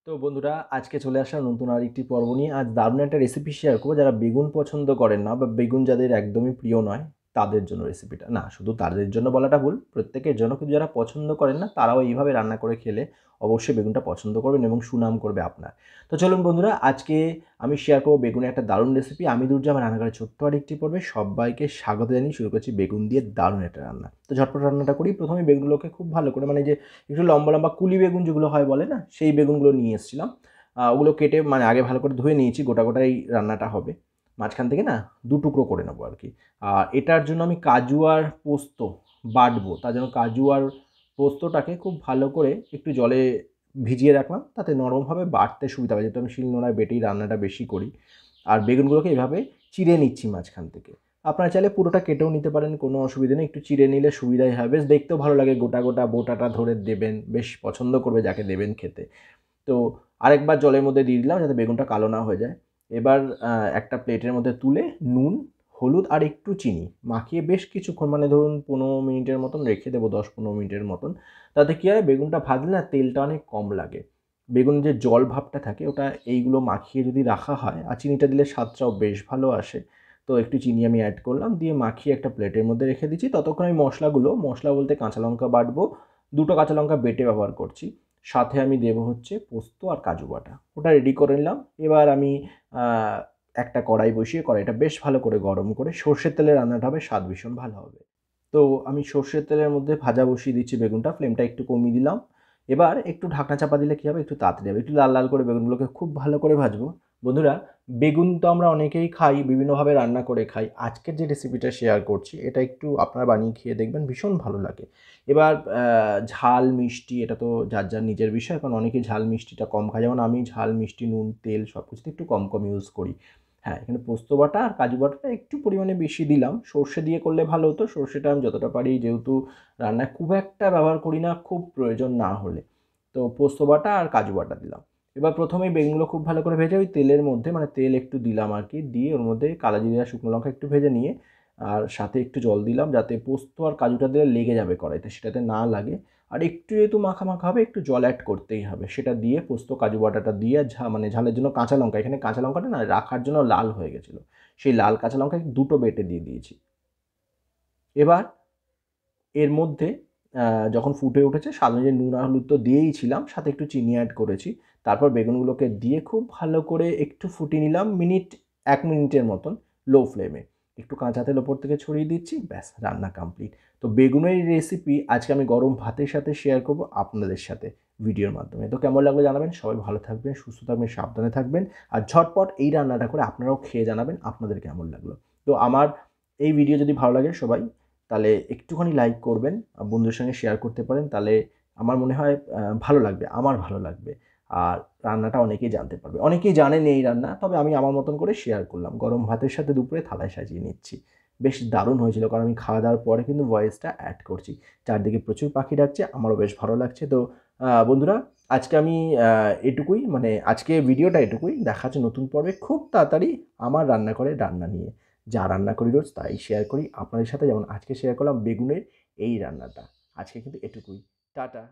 তো বন্ধুরা আজকে চলে আসলাম নতুন আরেকটি পর্ব নিয়ে। আজ দারুণ একটা রেসিপি শেয়ার করবো। যারা বেগুন পছন্দ করেন না বা বেগুন যাদের একদমই প্রিয় নয় তাদের জন্য রেসিপিটা, না শুধু তাদের জন্য বলাটা ভুল, প্রত্যেকের জন্য। কিন্তু যারা পছন্দ করেন না তারাও এইভাবে রান্না করে খেলে অবশ্যই বেগুনটা পছন্দ করবেন এবং সুনাম করবে আপনার। তো চলুন বন্ধুরা, আজকে আমি শেয়ার করবো বেগুনের একটা দারুণ রেসিপি। আমি দুর্জা আমার রান্নাঘরের ছোট্ট আরেকটি পর্বে সবাইকে স্বাগত জানিয়ে শুরু করছি বেগুন দিয়ে দারুণ একটা রান্না। তো ঝটপট রান্নাটা করি। প্রথমে বেগুনগুলোকে খুব ভালো করে, মানে যে একটু লম্বা লম্বা কুলি বেগুন যেগুলো হয় বলে না, সেই বেগুনগুলো নিয়ে এসেছিলাম। ওগুলো কেটে মানে আগে ভালো করে ধুয়ে নিয়েছি, গোটা গোটাই রান্নাটা হবে। মাঝখান থেকে না দু টুকরো করে নেবো আর কি। আর এটার জন্য আমি কাজু আর পোস্ত বাটবো। তার জন্য কাজু আর পোস্তটাকে খুব ভালো করে একটু জলে ভিজিয়ে রাখলাম, তাতে নরম হবে, বাটতে সুবিধা হবে, যেহেতু আমি শিলনোড়ায় বেটেই রান্নাটা বেশি করি। আর বেগুনগুলোকে এভাবে চিড়ে নিচ্ছি মাঝখান থেকে। আপনারা চাইলে পুরোটা কেটেও নিতে পারেন, কোনো অসুবিধা নেই। একটু চিড়ে নিলে সুবিধাই হয়, বেশ দেখতেও ভালো লাগে। গোটা গোটা বোটাটা ধরে দেবেন, বেশ পছন্দ করবে যাকে দেবেন খেতে। তো আরেকবার জলের মধ্যে দিয়ে দিলাম যাতে বেগুনটা কালো না হয়ে যায়। এবার একটা প্লেটের মধ্যে তুলে নুন, হলুদ আর একটু চিনি মাখিয়ে বেশ কিছুক্ষণ, মানে ধরুন 15 মিনিটের মতন রেখে দেবো, 10-15 মিনিটের মতন। তাতে কী হয়, বেগুনটা ভাজলে না তেলটা অনেক কম লাগে। বেগুনের যে জল ভাবটা থাকে ওটা এইগুলো মাখিয়ে যদি রাখা হয়, আর চিনিটা দিলে স্বাদটাও বেশ ভালো আসে। তো একটু চিনি আমি অ্যাড করলাম, দিয়ে মাখিয়ে একটা প্লেটের মধ্যে রেখে দিচ্ছি। ততক্ষণ আমি মশলা বলতে কাঁচা লঙ্কা বাটবো, দুটো কাঁচা লঙ্কা বেটে ব্যবহার করছি। সাথে আমি দেবো হচ্ছে পোস্ত আর কাজু বাটা, ওটা রেডি করে নিলাম। এবার আমি একটা কড়াই বসিয়ে কড়াইটা বেশ ভালো করে গরম করে সর্ষের তেলে রান্নাটা হবে, স্বাদ ভীষণ ভালো হবে। তো আমি সর্ষের তেলের মধ্যে ভাজা বসিয়ে দিচ্ছি বেগুনটা, ফ্লেমটা একটু কমিয়ে দিলাম। এবার একটু ঢাকনা চাপা দিলে কী হবে, একটু তাড়াতাড়ি হবে। একটু লাল লাল করে বেগুনগুলোকে খুব ভালো করে ভাজবো। বন্ধুরা, বেগুন তো আমরা অনেকেই খাই, বিভিন্নভাবে রান্না করে খাই। আজকের যে রেসিপিটা শেয়ার করছি এটা একটু আপনারা বানিয়ে খেয়ে দেখবেন, ভীষণ ভালো লাগে। এবার ঝাল মিষ্টি এটা তো যার যার নিজের বিষয়, কারণ অনেকেই ঝাল মিষ্টিটা কম খায়, যেমন আমি ঝাল মিষ্টি নুন তেল সব কিছুতে একটু কম কম ইউজ করি। হ্যাঁ, এখানে পোস্ত বাটা আর কাজু বাটাটা একটু পরিমাণে বেশি দিলাম। সর্ষে দিয়ে করলে ভালো হতো, সর্ষেটা আমি যতটা পারি যেহেতু রান্নায় খুব একটা ব্যবহার করি না, খুব প্রয়োজন না হলে। তো পোস্ত বাটা আর কাজু বাটা দিলাম। এবার প্রথমেই বেগুনগুলো খুব ভালো করে ভেজে ওই তেলের মধ্যে, মানে তেল একটু দিলাম আর কি, দিয়ে ওর মধ্যে কালো জিরে আর শুকনো লঙ্কা একটু ভেজে নিয়ে, আর সাথে একটু জল দিলাম যাতে পোস্ত আর কাজুটা দিলে লেগে যাবে কড়াইতে, সেটাতে না লাগে। আর একটু যেহেতু মাখা মাখা হবে, একটু জল অ্যাড করতেই হবে। সেটা দিয়ে পোস্ত কাজু বাটাটা দিয়ে মানে ঝালের জন্য কাঁচা লঙ্কা, এখানে কাঁচা লঙ্কাটা না রাখার জন্য লাল হয়ে গেছিলো, সেই লাল কাঁচা লঙ্কা দুটো বেটে দিয়ে দিয়েছি। এবার এর মধ্যে যখন ফুটে উঠেছে, স্বাদ অনুযায়ী নুন আর হলুদ তো দিয়েই ছিলাম, সাথে একটু চিনি অ্যাড করেছি। তারপর বেগুনগুলোকে দিয়ে খুব ভালো করে একটু ফুটিয়ে নিলাম, 1 মিনিটের মতন লো ফ্লেমে। একটু কাঁচা তেল ওপর থেকে ছড়িয়ে দিচ্ছি, ব্যাস রান্না কমপ্লিট। তো বেগুনের রেসিপি আজকে আমি গরম ভাতের সাথে শেয়ার করব আপনাদের সাথে ভিডিওর মাধ্যমে। তো কেমন লাগলো জানাবেন। সবাই ভালো থাকবেন, সুস্থ থাকবেন, সাবধানে থাকবেন। আর ঝটপট এই রান্নাটা করে আপনারাও খেয়ে জানাবেন আপনাদের কেমন লাগলো। তো আমার এই ভিডিও যদি ভালো লাগে সবাই, তাহলে একটুখানি লাইক করবেন, বন্ধুদের সঙ্গে শেয়ার করতে পারেন, তাহলে আমার মনে হয় ভালো লাগবে, আমার ভালো লাগবে। আর রান্নাটা অনেকেই জানতে পারবে। অনেকেই জানেন এই রান্না, তবে আমি আমার মতন করে শেয়ার করলাম। গরম ভাতের সাথে দুপুরে থালায় সাজিয়ে নিচ্ছি। বেশ দারুণ হয়েছিল, কারণ আমি খাওয়া দাওয়ার পরে কিন্তু ভয়েসটা অ্যাড করছি। চারদিকে প্রচুর পাখি ডাকছে, আমারও বেশ ভালো লাগছে। তো বন্ধুরা, আজকে আমি এটুকুই, মানে আজকে ভিডিওটা এটুকুই। দেখা হচ্ছে নতুন পর্বে খুব তাড়াতাড়ি আমার রান্নাঘরে রান্না নিয়ে। যা রান্না করি রোজ তাই শেয়ার করি আপনাদের সাথে, যেমন আজকে শেয়ার করলাম বেগুনের এই রান্নাটা। আজকে কিন্তু এটুকুই। টাটা।